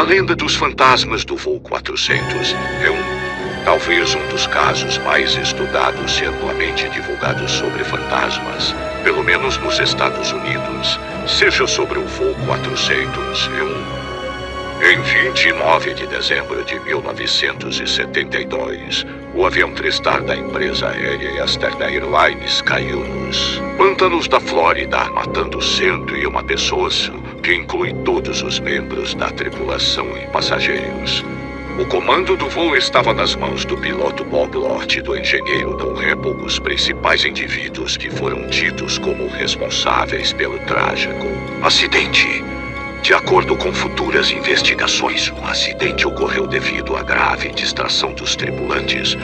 A lenda dos fantasmas do voo 400 é talvez um dos casos mais estudados e amplamente divulgados sobre fantasmas, pelo menos nos Estados Unidos, seja sobre o voo 400 Em 29 de dezembro de 1972, o avião TriStar da empresa aérea Astern Airlines caiu nos pântanos da Flórida, matando 101 pessoas, que inclui todos os membros da tripulação e passageiros. O comando do voo estava nas mãos do piloto Bob Lott e do engenheiro Don Heppel, os principais indivíduos que foram tidos como responsáveis pelo trágico acidente. De acordo com futuras investigações, o acidente ocorreu devido à grave distração dos tripulantes.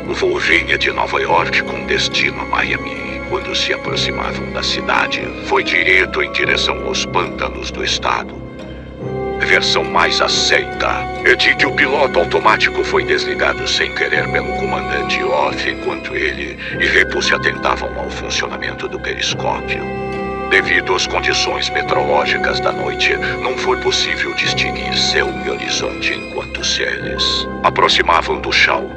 O voo vinha de Nova York com destino a Miami. Quando se aproximavam da cidade, foi direto em direção aos pântanos do estado. A versão mais aceita é de que o piloto automático foi desligado sem querer pelo comandante Off enquanto ele e Heppel se atentavam ao funcionamento do periscópio. Devido às condições meteorológicas da noite, não foi possível distinguir céu e horizonte enquanto eles aproximavam do chão.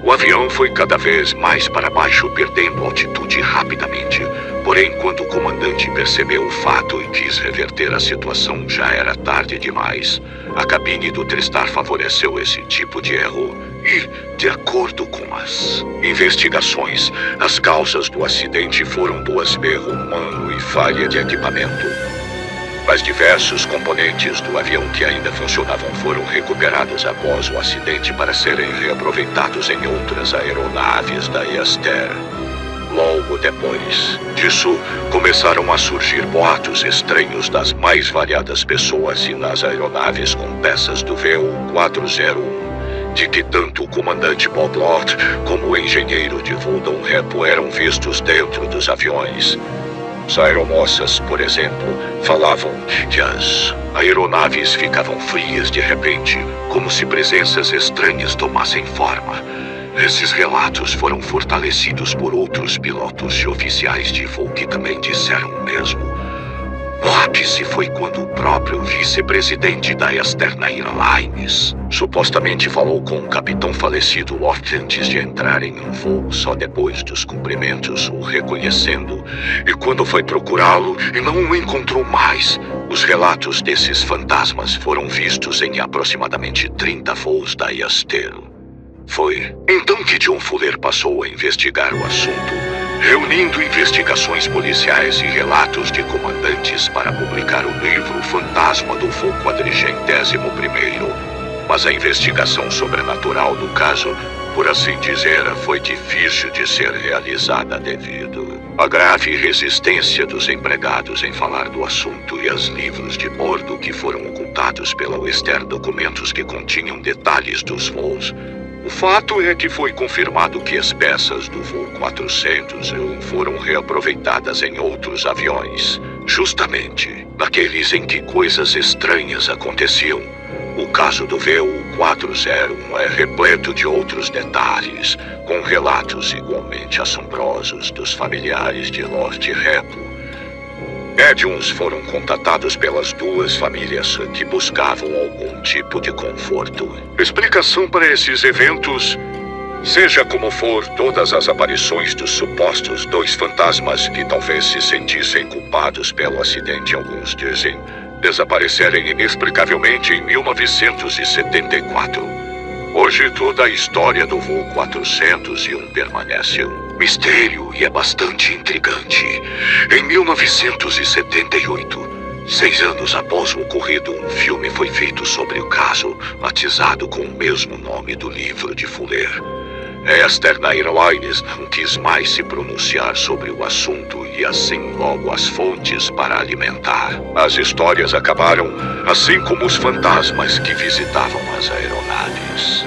O avião foi cada vez mais para baixo, perdendo altitude rapidamente. Porém, quando o comandante percebeu o fato e quis reverter a situação, já era tarde demais. A cabine do TriStar favoreceu esse tipo de erro. E, de acordo com as investigações, as causas do acidente foram do erro humano e falha de equipamento. Mas diversos componentes do avião que ainda funcionavam foram recuperados após o acidente para serem reaproveitados em outras aeronaves da Aster. Logo depois disso, começaram a surgir boatos estranhos das mais variadas pessoas e nas aeronaves com peças do VU-401, de que tanto o comandante Bob Lott como o engenheiro de voo Don Heppel eram vistos dentro dos aviões. As aeromoças, por exemplo, falavam que as aeronaves ficavam frias de repente, como se presenças estranhas tomassem forma. Esses relatos foram fortalecidos por outros pilotos e oficiais de voo que também disseram o mesmo. O ápice foi quando o próprio vice-presidente da Astern Airlines supostamente falou com o capitão falecido Lott antes de entrar em um voo, só depois dos cumprimentos, o reconhecendo. E quando foi procurá-lo e não o encontrou mais, os relatos desses fantasmas foram vistos em aproximadamente 30 voos da Aster. Foi então que John Fuller passou a investigar o assunto, reunindo investigações policiais e relatos de comandantes para publicar o livro Fantasma do Voo 401º. Mas a investigação sobrenatural do caso, por assim dizer, foi difícil de ser realizada devido à grave resistência dos empregados em falar do assunto e aos livros de bordo que foram ocultados pela Aster, documentos que continham detalhes dos voos. O fato é que foi confirmado que as peças do voo 400 foram reaproveitadas em outros aviões, justamente naqueles em que coisas estranhas aconteciam. O caso do VU-401 é repleto de outros detalhes, com relatos igualmente assombrosos dos familiares de Lott e Heppel. Médiuns foram contatados pelas duas famílias que buscavam algum tipo de conforto. Explicação para esses eventos? Seja como for, todas as aparições dos supostos dois fantasmas que talvez se sentissem culpados pelo acidente, alguns dizem, desaparecerem inexplicavelmente em 1974. Hoje toda a história do voo 401 permanece um mistério e é bastante intrigante. Em 1978, 6 anos após o ocorrido, um filme foi feito sobre o caso, batizado com o mesmo nome do livro de Fuller. A Astern Airlines não quis mais se pronunciar sobre o assunto e assim logo as fontes para alimentar. As histórias acabaram, assim como os fantasmas que visitavam as aeronaves.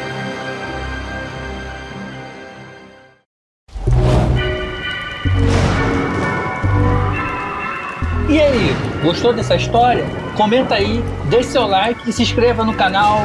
E aí, gostou dessa história? Comenta aí, deixe seu like e se inscreva no canal.